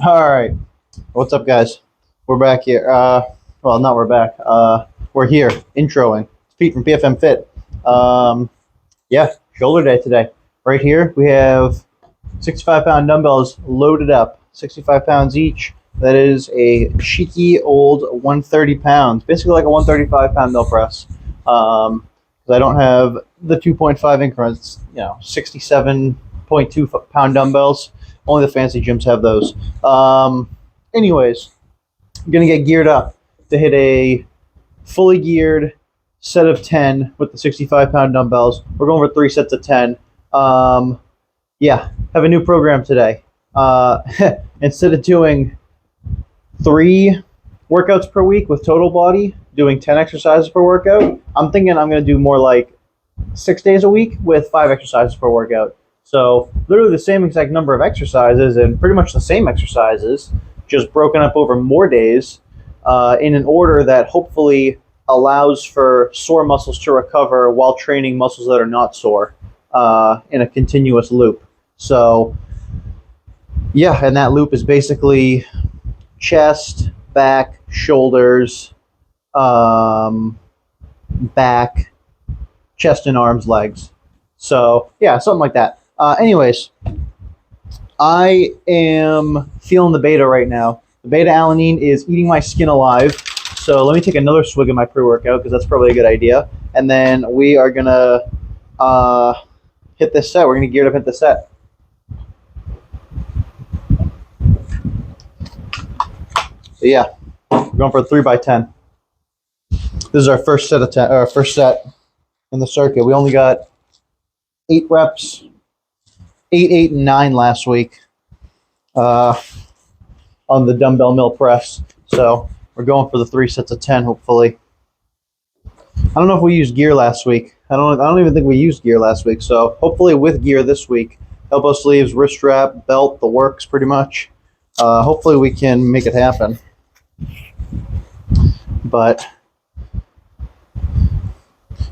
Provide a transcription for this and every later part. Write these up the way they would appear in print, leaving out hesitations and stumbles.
All right. What's up, guys? We're back here. Well, not we're back. We're here introing. It's Pete from PFM FIT. Yeah, shoulder day today. Right here, we have 65-pound dumbbells loaded up, 65 pounds each. That is a cheeky old 130 pounds, basically like a 135-pound mill press. Because I don't have the 2.5 increments, 67.2-pound dumbbells. Only the fancy gyms have those. Anyways, I'm going to get geared up to hit a fully geared set of 10 with the 65-pound dumbbells. We're going for 3 sets of 10. Yeah, have a new program today. Instead of doing 3 workouts per week with total body, doing 10 exercises per workout, I'm thinking I'm going to do more like 6 days a week with 5 exercises per workout. So literally the same exact number of exercises and pretty much the same exercises, just broken up over more days in an order that hopefully allows for sore muscles to recover while training muscles that are not sore in a continuous loop. So yeah, and that loop is basically chest, back, shoulders, back, chest and arms, legs. So yeah, something like that. Anyways, I am feeling the beta right now. The beta alanine is eating my skin alive. So let me take another swig of my pre-workout because that's probably a good idea. And then we are gonna hit this set. We're gonna gear it up, hit the set. So yeah, we're going for a 3x10. This is our first set of 10. First set in the circuit. We only got 8 reps, 8, 8, and 9 last week on the dumbbell mill press. So we're going for the 3 sets of 10, hopefully. I don't know if we used gear last week. I don't even think we used gear last week. So hopefully with gear this week, elbow sleeves, wrist strap, belt, the works pretty much. Hopefully we can make it happen. But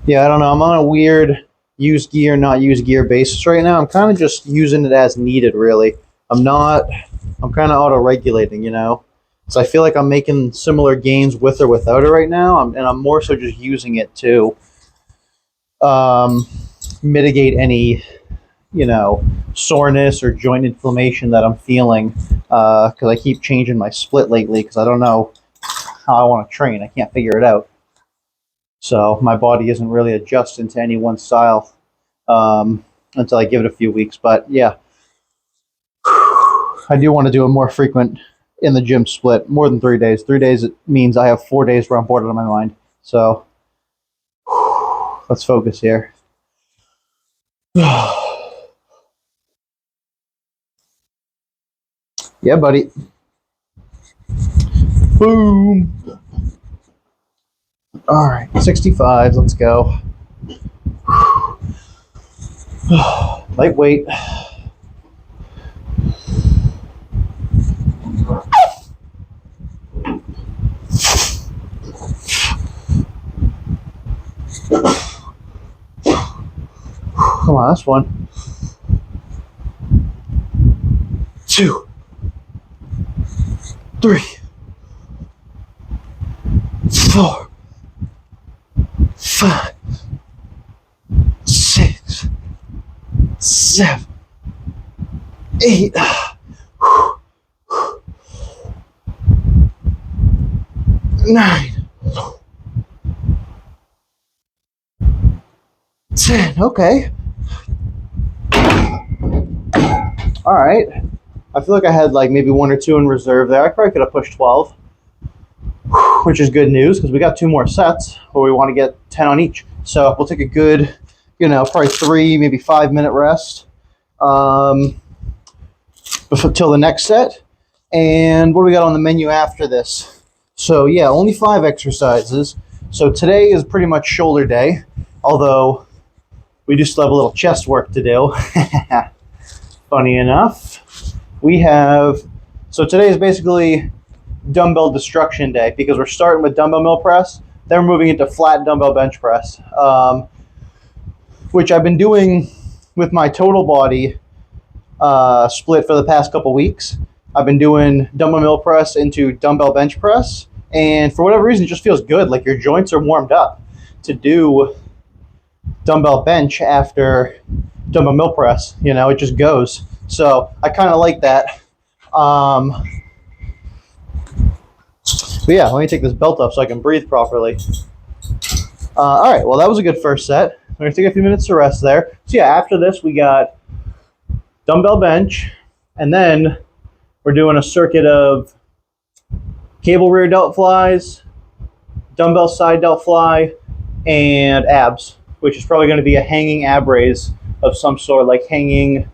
yeah, I don't know. I'm on a weird use gear, not use gear basis right now. I'm kind of just using it as needed, really. I'm kind of auto-regulating, So I feel like I'm making similar gains with or without it right now. And I'm more so just using it to mitigate any, soreness or joint inflammation that I'm feeling. Because I keep changing my split lately because I don't know how I want to train. I can't figure it out. So my body isn't really adjusting to any one style until I give it a few weeks. But yeah, I do want to do a more frequent in the gym split, more than 3 days. 3 days means I have 4 days where I'm bored out of my mind. So let's focus here. Yeah, buddy. Boom. All right, 65. Let's go. Lightweight. Come on, that's 1, 2, 3, 4, 5, 6, 7, 8, 9, 10. Okay. All right. I feel like I had like maybe 1 or 2 in reserve there. I probably could have pushed 12, which is good news because we got 2 more sets where we want to get 10 on each. So we'll take a good, probably 3, maybe 5-minute rest till the next set. And what do we got on the menu after this? So yeah, only 5 exercises. So today is pretty much shoulder day, although we do still have a little chest work to do. Funny enough, so today is basically dumbbell destruction day because we're starting with dumbbell mill press, then we're moving into flat dumbbell bench press, which I've been doing with my total body split for the past couple weeks. I've been doing dumbbell mill press into dumbbell bench press, and for whatever reason, it just feels good. Like your joints are warmed up to do dumbbell bench after dumbbell mill press. You know, it just goes. So I kind of like that. But yeah, let me take this belt off so I can breathe properly. All right, well, that was a good first set. We're going to take a few minutes to rest there. So yeah, after this, we got dumbbell bench, and then we're doing a circuit of cable rear delt flies, dumbbell side delt fly, and abs, which is probably going to be a hanging ab raise of some sort, like hanging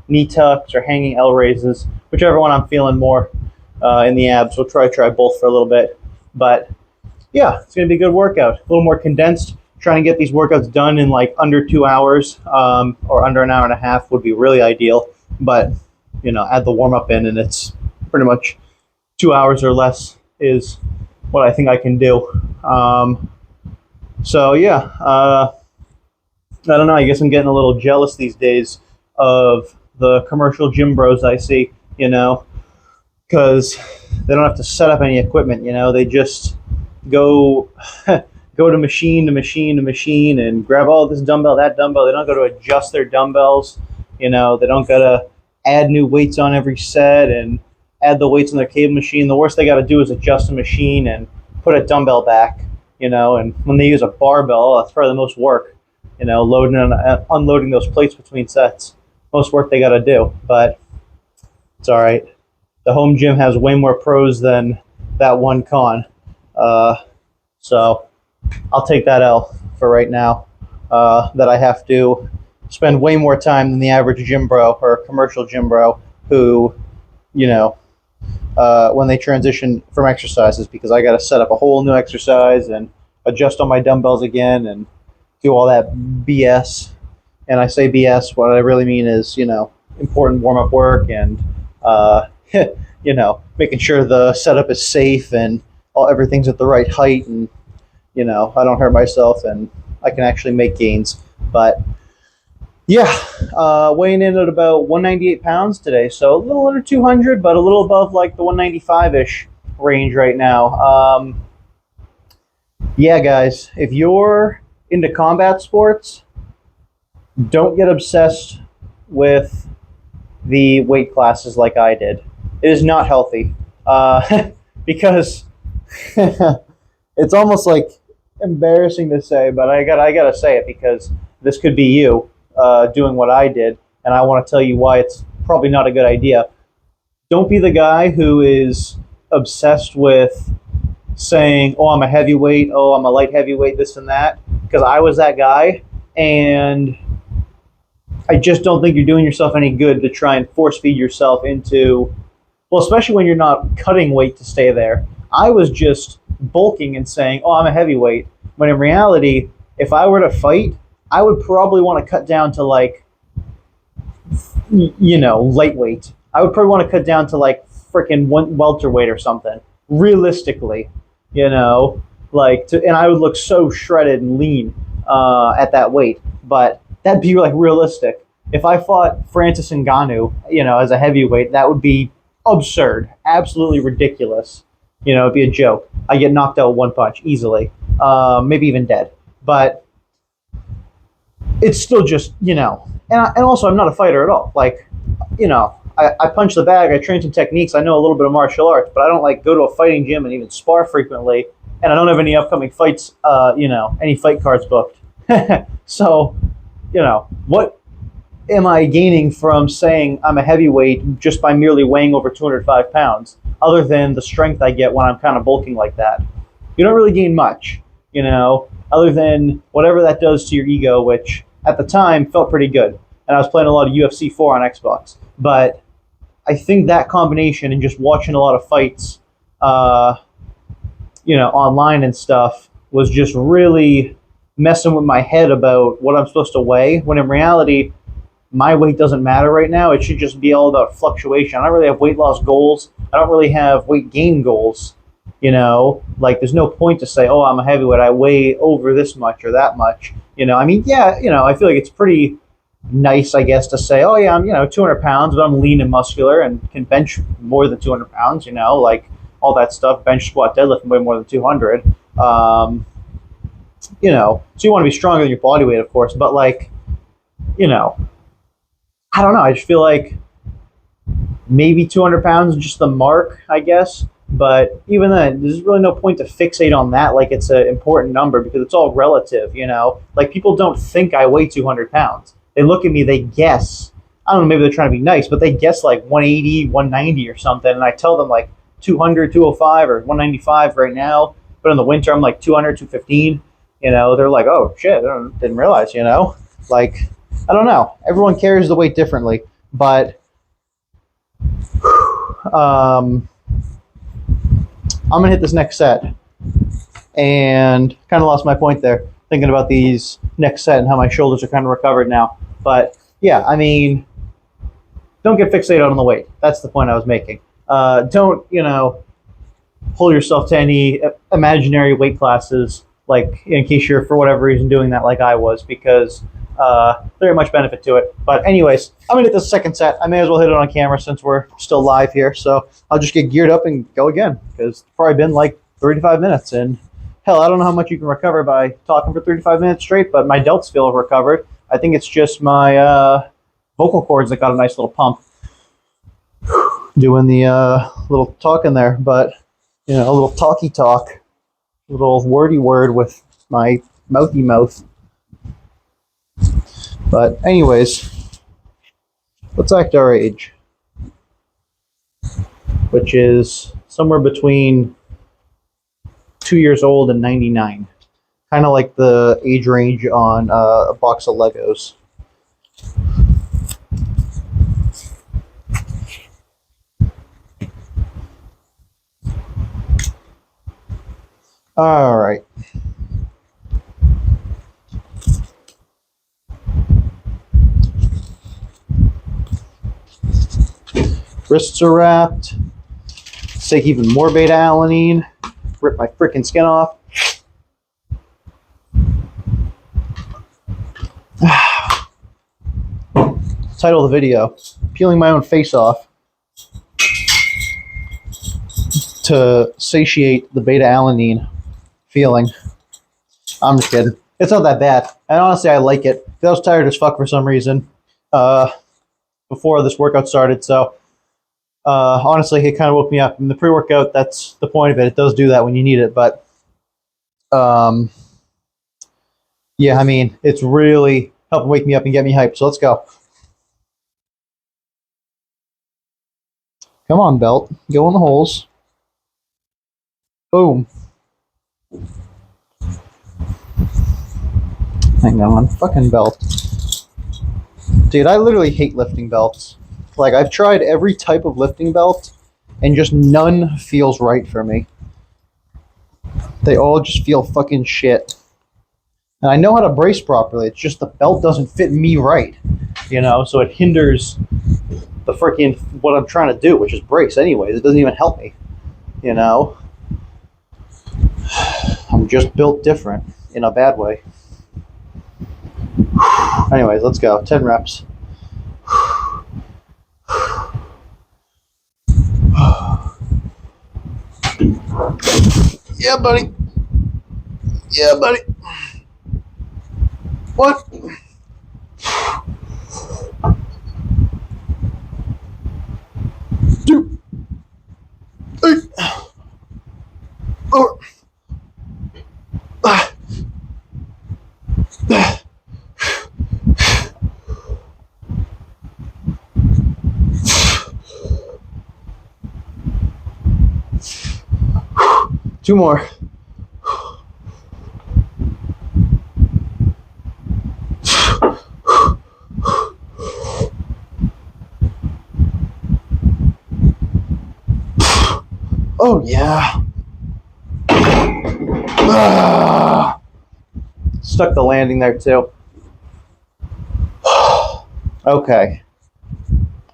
knee tucks or hanging L raises, whichever one I'm feeling more in the abs. We'll try both for a little bit. But yeah, it's going to be a good workout. A little more condensed. Trying to get these workouts done in like under 2 hours or under an hour and a half would be really ideal. But, you know, add the warm-up in and it's pretty much 2 hours or less is what I think I can do. So, yeah, I don't know. I guess I'm getting a little jealous these days of the commercial gym bros I see, you know, because they don't have to set up any equipment, you know. They just go go to machine to machine to machine and grab all this dumbbell, that dumbbell. They don't go to adjust their dumbbells, you know. They don't got to add new weights on every set and add the weights on their cable machine. The worst they got to do is adjust the machine and put a dumbbell back, you know. And when they use a barbell, that's probably the most work, you know, loading and unloading those plates between sets. Most work they got to do, but it's all right. The home gym has way more pros than that one con. So I'll take that L for right now, that I have to spend way more time than the average gym bro or commercial gym bro who, you know, when they transition from exercises, because I got to set up a whole new exercise and adjust on my dumbbells again and do all that BS. And I say BS, what I really mean is, you know, important warm-up work and, you know, making sure the setup is safe and everything's at the right height and, you know, I don't hurt myself and I can actually make gains. But yeah, weighing in at about 198 pounds today. So a little under 200, but a little above like the 195-ish range right now. Yeah, guys, if you're into combat sports, don't get obsessed with the weight classes like I did. It is not healthy, because it's almost like embarrassing to say, but I gotta say it because this could be you doing what I did, and I want to tell you why it's probably not a good idea. Don't be the guy who is obsessed with saying, "Oh, I'm a heavyweight. Oh, I'm a light heavyweight. This and that." Because I was that guy, and I just don't think you're doing yourself any good to try and force feed yourself into, well, especially when you're not cutting weight to stay there. I was just bulking and saying, "Oh, I'm a heavyweight," when in reality, if I were to fight, I would probably want to cut down to like, you know, lightweight. I would probably want to cut down to like freaking welterweight or something. Realistically, you know, like, and I would look so shredded and lean at that weight. But that'd be like realistic. If I fought Francis Ngannou, you know, as a heavyweight, that would be absurd, absolutely ridiculous. You know, it'd be a joke. I get knocked out one punch easily, maybe even dead. But it's still just, you know, and also I'm not a fighter at all. Like, you know, I punch the bag, I train some techniques, I know a little bit of martial arts, but I don't like go to a fighting gym and even spar frequently, and I don't have any upcoming fights, you know, any fight cards booked. So, you know, what am I gaining from saying I'm a heavyweight just by merely weighing over 205 pounds, other than the strength I get when I'm kind of bulking like that? You don't really gain much, you know, other than whatever that does to your ego, which at the time felt pretty good. And I was playing a lot of UFC 4 on Xbox. But I think that combination and just watching a lot of fights, you know, online and stuff was just really messing with my head about what I'm supposed to weigh, when in reality, my weight doesn't matter right now. It should just be all about fluctuation. I don't really have weight loss goals. I don't really have weight gain goals. You know, like there's no point to say, "Oh, I'm a heavyweight. I weigh over this much or that much." You know, I mean, yeah, you know, I feel like it's pretty nice, I guess, to say, oh yeah, I'm 200 pounds, but I'm lean and muscular and can bench more than 200 pounds. Like all that stuff, bench, squat, deadlift way more than 200. So you want to be stronger than your body weight, of course, but like, you know, I don't know. I just feel like maybe 200 pounds is just the mark, I guess. But even then, there's really no point to fixate on that like it's an important number because it's all relative. Like people don't think I weigh 200 pounds. They look at me, they guess. I don't know, maybe they're trying to be nice, but they guess like 180, 190 or something. And I tell them like 200, 205 or 195 right now. But in the winter, I'm like 200, 215. They're like, oh shit, I didn't realize, Like, I don't know. Everyone carries the weight differently. But I'm going to hit this next set. And kind of lost my point there, thinking about these next set and how my shoulders are kind of recovered now. But yeah, I mean, don't get fixated on the weight. That's the point I was making. Don't, hold yourself to any imaginary weight classes, like in case you're, for whatever reason, doing that like I was, because very much benefit to it. But anyways, I'm going to hit the second set. I may as well hit it on camera since we're still live here. So I'll just get geared up and go again, because it's probably been like 35 minutes. And hell, I don't know how much you can recover by talking for 35 minutes straight, but my delts feel recovered. I think it's just my vocal cords that got a nice little pump doing the little talk in there. But, a little talky talk, a little wordy word with my mouthy mouth. But anyways, let's act our age, which is somewhere between 2 years old and 99. Kind of like the age range on a box of Legos. All right. Wrists are wrapped. Let's take even more beta alanine. Rip my freaking skin off. Title of the video: peeling my own face off to satiate the beta alanine feeling. I'm just kidding. It's not that bad. And honestly, I like it. I was tired as fuck for some reason before this workout started. So honestly, it kind of woke me up. In the pre-workout, that's the point of it. It does do that when you need it. But yeah, I mean, it's really helping wake me up and get me hyped. So let's go. Come on, belt. Go in the holes. Boom. Hang on. Fucking belt. Dude, I literally hate lifting belts. Like, I've tried every type of lifting belt, and just none feels right for me. They all just feel fucking shit. And I know how to brace properly. It's just the belt doesn't fit me right. So it hinders the freaking what I'm trying to do, which is brace anyways. It doesn't even help me. I'm just built different in a bad way. Anyways, let's go. 10 reps. Yeah, buddy. Yeah, buddy. What? Two. Three. Four. 2 more. Oh yeah. Stuck the landing there too. Okay.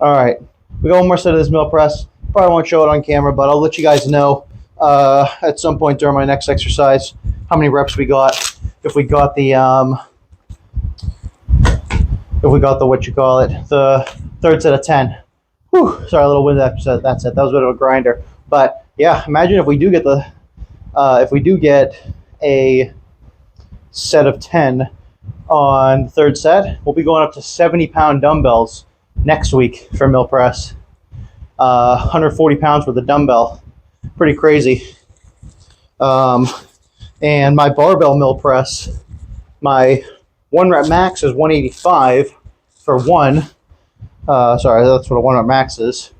All right. We got one more set of this mill press. Probably won't show it on camera, but I'll let you guys know at some point during my next exercise how many reps we got. If we got the if we got the, what you call it, the third set of 10. Whew, sorry, a little wind after that set. That was a bit of a grinder. But yeah, imagine if we do get a set of 10 on the third set, we'll be going up to 70-pound dumbbells next week for mill press. 140 pounds with a dumbbell. Pretty crazy. And my barbell mill press, my 1 rep max is 185 for one. Sorry, that's what a 1 rep max is.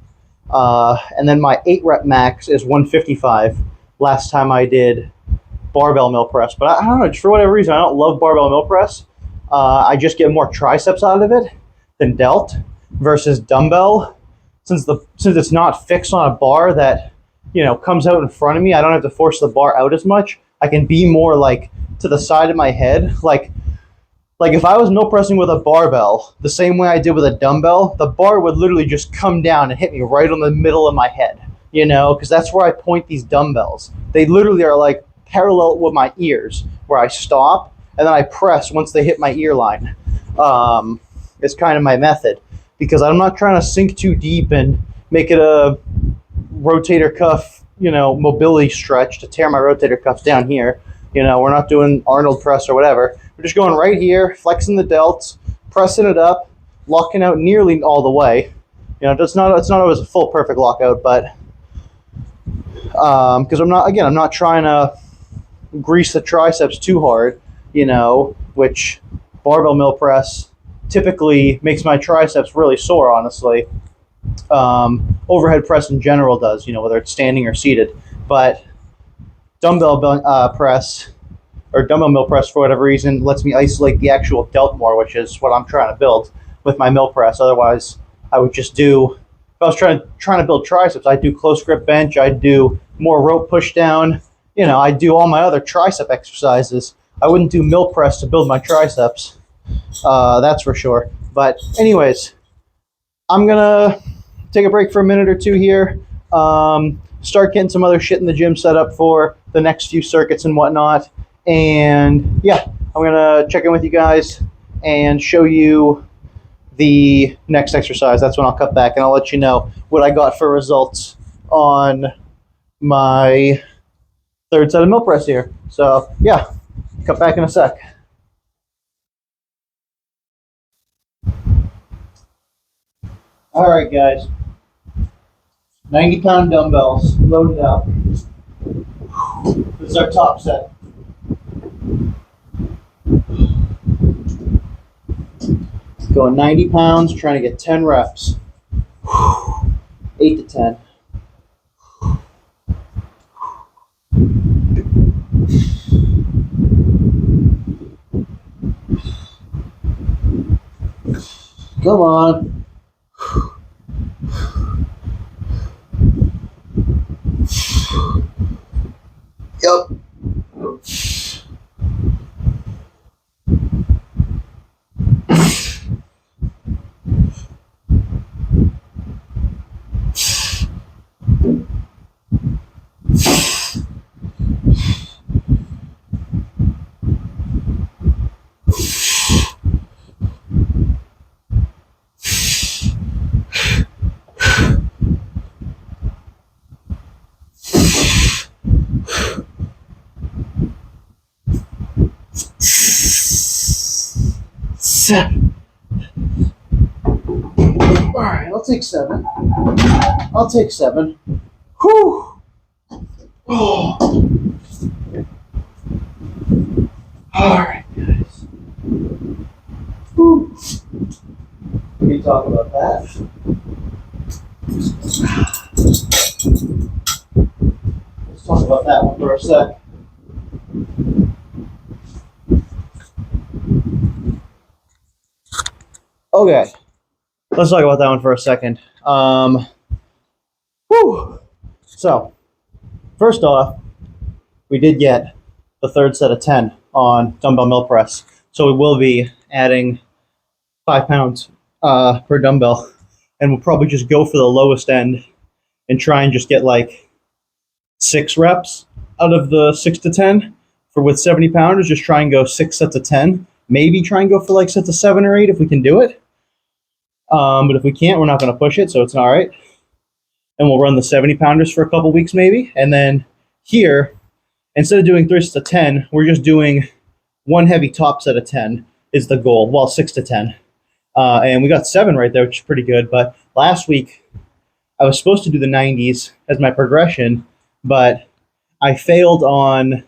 And then my 8 rep max is 155 last time I did barbell mill press. But I don't know, just for whatever reason, I don't love barbell mill press. I just get more triceps out of it than delt versus dumbbell. Since it's not fixed on a bar that, you know, comes out in front of me, I don't have to force the bar out as much. I can be more like to the side of my head. Like if I was mill pressing with a barbell, the same way I did with a dumbbell, the bar would literally just come down and hit me right on the middle of my head, you know, because that's where I point these dumbbells. They literally are like parallel with my ears, where I stop and then I press once they hit my ear line. It's kind of my method, because I'm not trying to sink too deep and make it a rotator cuff, you know, mobility stretch to tear my rotator cuffs down here. You know, we're not doing Arnold press or whatever. We're just going right here, flexing the delts, pressing it up, locking out nearly all the way. You know, it's not always a full perfect lockout, but because I'm not trying to grease the triceps too hard, you know, which barbell mill press typically makes my triceps really sore, honestly. Overhead press in general does, you know, whether it's standing or seated. But dumbbell press or dumbbell mill press, for whatever reason, lets me isolate the actual delt more, which is what I'm trying to build with my mill press. Otherwise, I would just do, if I was trying to build triceps, I'd do close grip bench, I'd do more rope push down, you know, I'd do all my other tricep exercises. I wouldn't do mill press to build my triceps. That's for sure. But anyways, I'm gonna take a break for a minute or two here. Start getting some other shit in the gym set up for the next few circuits and whatnot. And yeah, I'm gonna check in with you guys and show you the next exercise. That's when I'll cut back and I'll let you know what I got for results on my third set of mill press here. So yeah, cut back in a sec. All right, guys. 90-pound dumbbells loaded up. This is our top set. Going 90 pounds, trying to get 10 reps. 8 to 10. Come on. Yep. Seven. All right, I'll take 7. I'll take 7. Whew. Oh. All right, guys. Whew. We can talk about that. Let's talk about that one for a sec. Okay, let's talk about that one for a second. So, first off, we did get the third set of 10 on dumbbell mill press. So we will be adding 5 pounds per dumbbell, and we'll probably just go for the lowest end and try and just get like 6 reps out of the 6 to 10. For with 70 pounders, just try and go 6 sets of 10. maybe try and go for like sets of 7 or 8 if we can do it. But if we can't, we're not going to push it, so it's all right. And we'll run the 70 pounders for a couple weeks maybe. And then here, instead of doing 3 sets of 10, we're just doing one heavy top set of 10 is the goal. Well, 6 to 10. And we got 7 right there, which is pretty good. But last week, I was supposed to do the 90s as my progression, but I failed on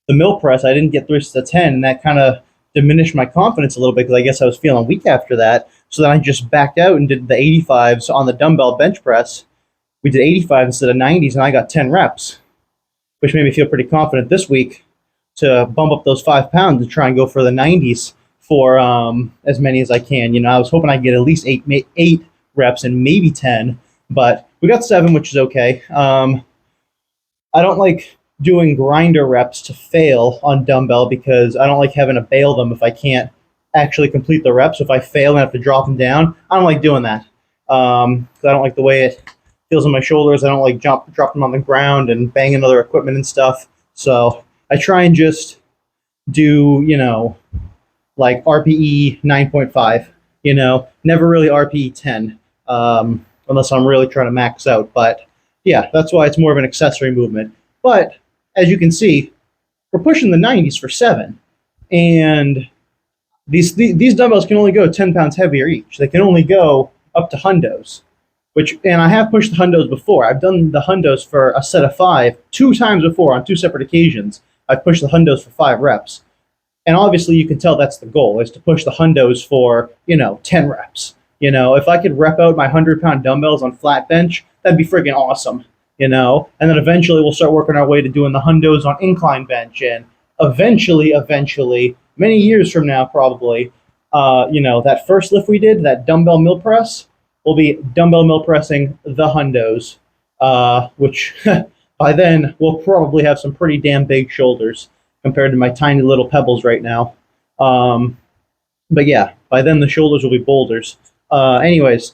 the mill press. I didn't get 3 sets of 10, and that kind of diminished my confidence a little bit because I guess I was feeling weak after that. So then I just backed out and did the 85s on the dumbbell bench press. We did 85 instead of 90s, and I got 10 reps, which made me feel pretty confident this week to bump up those 5 pounds and try and go for the 90s for as many as I can. You know, I was hoping I'd get at least eight reps and maybe 10, but we got 7, which is okay. I don't like doing grinder reps to fail on dumbbell because I don't like having to bail them if I can't actually complete the reps. If I fail and have to drop them down, I don't like doing that. I don't like the way it feels on my shoulders. I don't like drop them on the ground and banging other equipment and stuff. So I try and just do, you know, like RPE 9.5, you know, never really RPE 10, unless I'm really trying to max out. But yeah, that's why it's more of an accessory movement. But as you can see, we're pushing the 90s for 7. And these dumbbells can only go 10 pounds heavier each. They can only go up to hundos, and I have pushed the hundos before. I've done the hundos for a set of 5 2 times before on 2 separate occasions. I've pushed the hundos for 5 reps. And obviously you can tell that's the goal, is to push the hundos for, you know, 10 reps. You know, if I could rep out my 100-pound dumbbells on flat bench, that'd be freaking awesome, you know? And then eventually we'll start working our way to doing the hundos on incline bench. And eventually, many years from now probably, you know, that first lift we did, that dumbbell mill press, will be dumbbell mill pressing the hundos, which by then we'll probably have some pretty damn big shoulders compared to my tiny little pebbles right now. But yeah, by then the shoulders will be boulders. Anyways,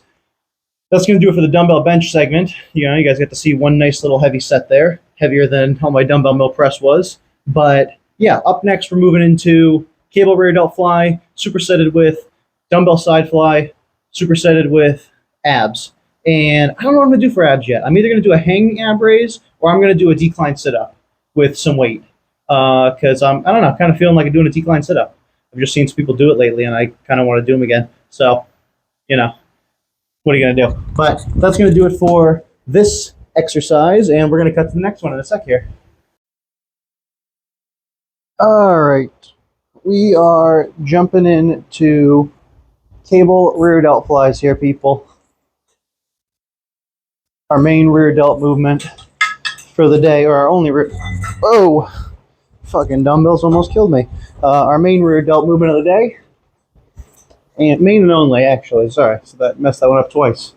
that's going to do it for the dumbbell bench segment. You know, you guys get to see one nice little heavy set there, heavier than how my dumbbell mill press was. But yeah, up next we're moving into cable rear delt fly, supersetted with dumbbell side fly, supersetted with abs. And I don't know what I'm going to do for abs yet. I'm either going to do a hanging ab raise or I'm going to do a decline sit-up with some weight. Because I don't know, kind of feeling like I'm doing a decline sit-up. I've just seen some people do it lately, and I kind of want to do them again. So, you know, what are you going to do? But that's going to do it for this exercise, and we're going to cut to the next one in a sec here. All right. We are jumping into cable rear delt flies here, people. Our main rear delt movement for the day, or our only rear... Oh! Fucking dumbbells almost killed me. Our main rear delt movement of the day. And main and only, actually. Sorry, so that messed that one up twice.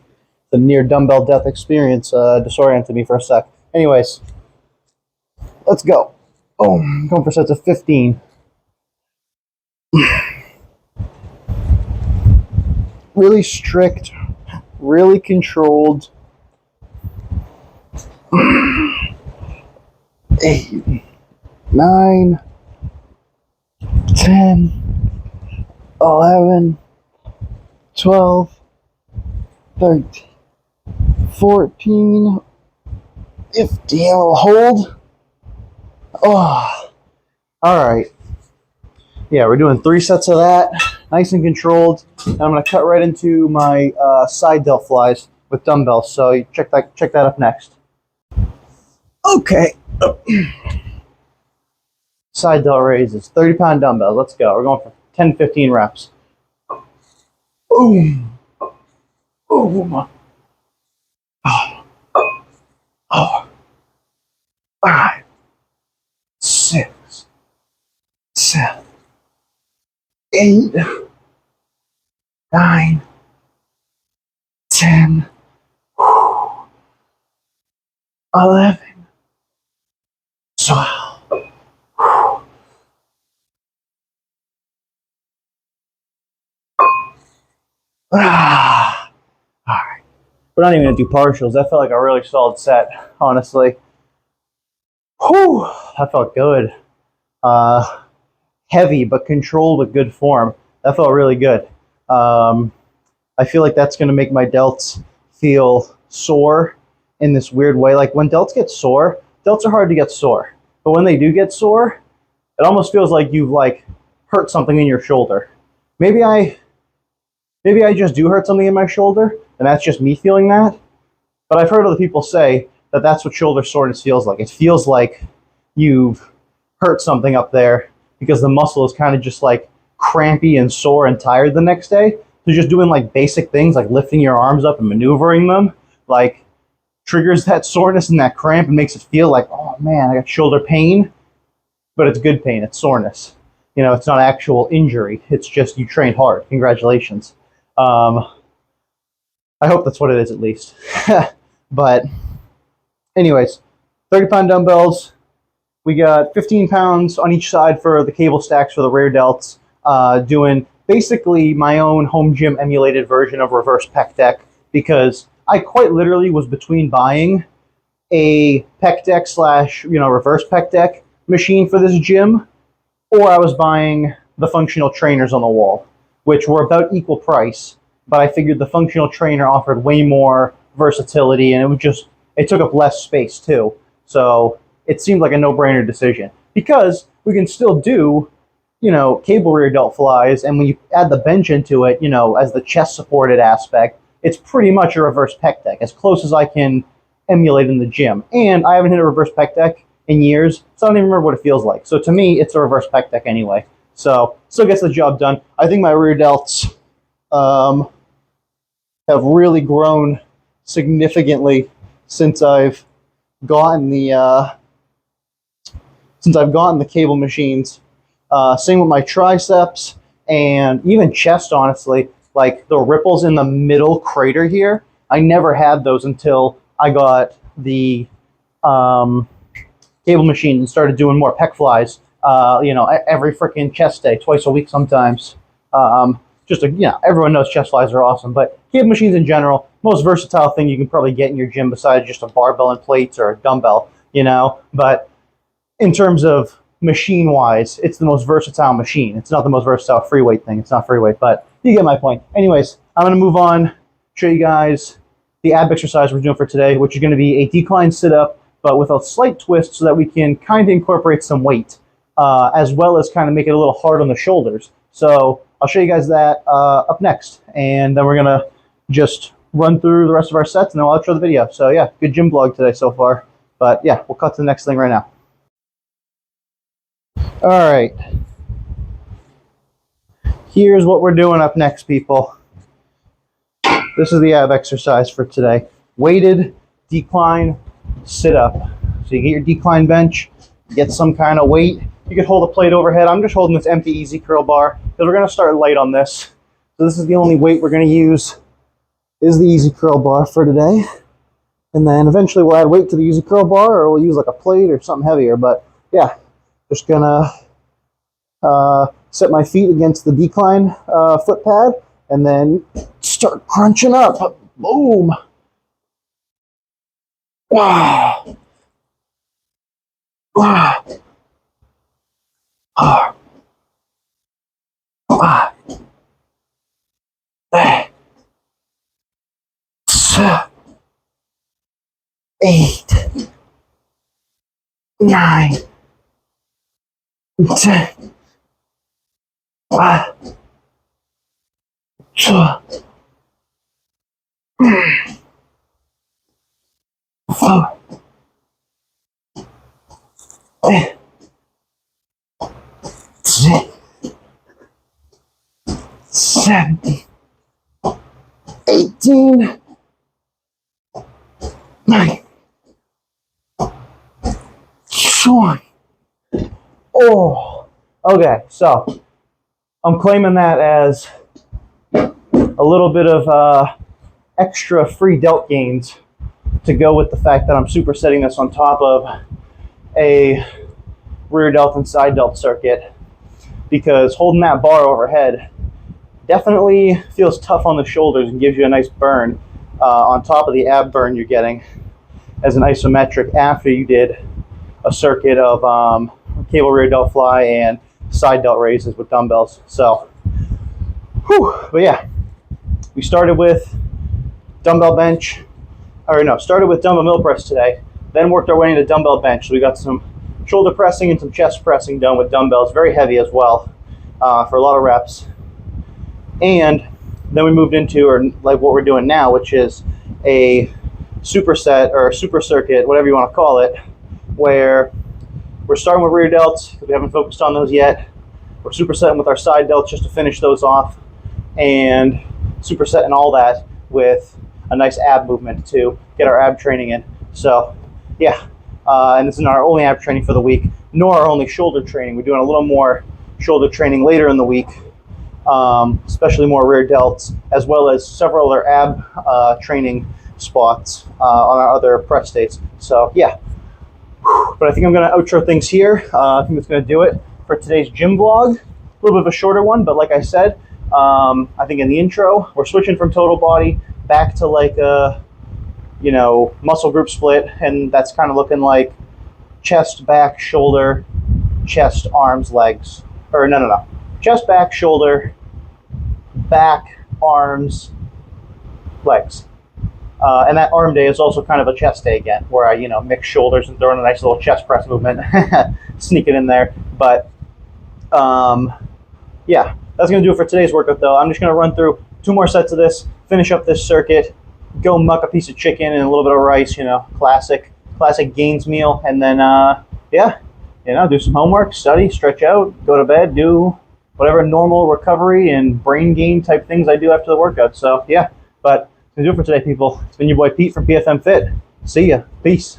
The near dumbbell death experience disoriented me for a sec. Anyways, let's go. Boom. Going for sets of 15. Really strict, really controlled. 8, 9, 10, 11, 12, 13, 14, 15. I'll hold. Oh, all right. Yeah, we're doing 3 sets of that, nice and controlled. And I'm going to cut right into my side delt flies with dumbbells. So you check that up next. Okay. Side delt raises, 30-pound dumbbells. Let's go. We're going for 10, 15 reps. Boom. Boom. Oh. 5, 6, 7, 8, 9, 10, 11, 12. All right. We're not even going to do partials. That felt like a really solid set, honestly. Whew, that felt good. heavy but controlled with good form. That felt really good. I feel like that's going to make my delts feel sore in this weird way. Like when delts get sore, delts are hard to get sore. But when they do get sore, it almost feels like you've like hurt something in your shoulder. Maybe I just do hurt something in my shoulder, and that's just me feeling that. But I've heard other people say that that's what shoulder soreness feels like. It feels like you've hurt something up there because the muscle is kind of just like crampy and sore and tired the next day. So just doing like basic things like lifting your arms up and maneuvering them, like triggers that soreness and that cramp and makes it feel like, oh man, I got shoulder pain, but it's good pain, it's soreness. You know, it's not actual injury. It's just you trained hard. Congratulations. I hope that's what it is at least. But anyways, 30-pound dumbbells. We got 15 pounds on each side for the cable stacks for the rear delts, doing basically my own home gym emulated version of reverse pec deck, because I quite literally was between buying a pec deck / reverse pec deck machine for this gym, or I was buying the functional trainers on the wall, which were about equal price, but I figured the functional trainer offered way more versatility, and it took up less space too. So it seemed like a no-brainer decision, because we can still do, cable rear delt flies, and when you add the bench into it, as the chest supported aspect, it's pretty much a reverse pec deck, as close as I can emulate in the gym. And I haven't hit a reverse pec deck in years, so I don't even remember what it feels like. So to me, it's a reverse pec deck anyway. So still gets the job done. I think my rear delts have really grown significantly since I've gotten the cable machines. Same with my triceps and even chest, honestly. Like the ripples in the middle crater here, I never had those until I got the cable machine and started doing more pec flies, every freaking chest day, twice a week sometimes. Everyone knows chest flies are awesome, but cable machines in general, most versatile thing you can probably get in your gym besides just a barbell and plates or a dumbbell, But in terms of machine-wise, it's the most versatile machine. It's not the most versatile free weight thing. It's not free weight, but you get my point. Anyways, I'm going to move on, show you guys the ab exercise we're doing for today, which is going to be a decline sit-up, but with a slight twist so that we can kind of incorporate some weight, as well as kind of make it a little hard on the shoulders. So I'll show you guys that up next, and then we're going to just run through the rest of our sets, and then I'll outro the video. So yeah, good gym vlog today so far. But yeah, we'll cut to the next thing right now. All right. Here's what we're doing up next, people. This is the ab exercise for today. Weighted decline sit-up. So you get your decline bench, get some kind of weight. You could hold a plate overhead. I'm just holding this empty easy curl bar because we're going to start light on this. So this is the only weight we're going to use, is the easy curl bar for today. And then eventually we'll add weight to the easy curl bar, or we'll use like a plate or something heavier. But yeah, just going to set my feet against the decline foot pad and then start crunching up. Boom. Wow. Wow. 8, 9, 10, 12, 4, 6, 17, 18, 9, 20. Oh, okay, so I'm claiming that as a little bit of extra free delt gains to go with the fact that I'm supersetting this on top of a rear delt and side delt circuit, because holding that bar overhead definitely feels tough on the shoulders and gives you a nice burn on top of the ab burn you're getting as an isometric after you did a circuit of cable rear delt fly and side delt raises with dumbbells. So, but yeah, we started with dumbbell bench, or no, started with dumbbell mill press today, then worked our way into dumbbell bench. So we got some shoulder pressing and some chest pressing done with dumbbells, very heavy as well, for a lot of reps. And then we moved into, or like what we're doing now, which is a superset or a super circuit, whatever you want to call it, where we're starting with rear delts because we haven't focused on those yet. We're supersetting with our side delts just to finish those off, and supersetting all that with a nice ab movement to get our ab training in. So yeah, and this is not our only ab training for the week, nor our only shoulder training. We're doing a little more shoulder training later in the week, especially more rear delts, as well as several other ab training spots on our other press days. So yeah, but I think I'm going to outro things here. I think that's going to do it for today's gym vlog. A little bit of a shorter one, but like I said, I think in the intro, we're switching from total body back to like a, muscle group split, and that's kind of looking like chest, back, shoulder, chest, arms, legs, or no, chest, back, shoulder, back, arms, legs. And that arm day is also kind of a chest day again, where I, mix shoulders and throw in a nice little chest press movement, sneak it in there. But yeah, that's going to do it for today's workout, though. I'm just going to run through 2 more sets of this, finish up this circuit, go muck a piece of chicken and a little bit of rice, classic gains meal, and then yeah, do some homework, study, stretch out, go to bed, do whatever normal recovery and brain gain type things I do after the workout. So yeah, but that's going to do it for today, people. It's been your boy Pete from PFM FIT. See ya. Peace.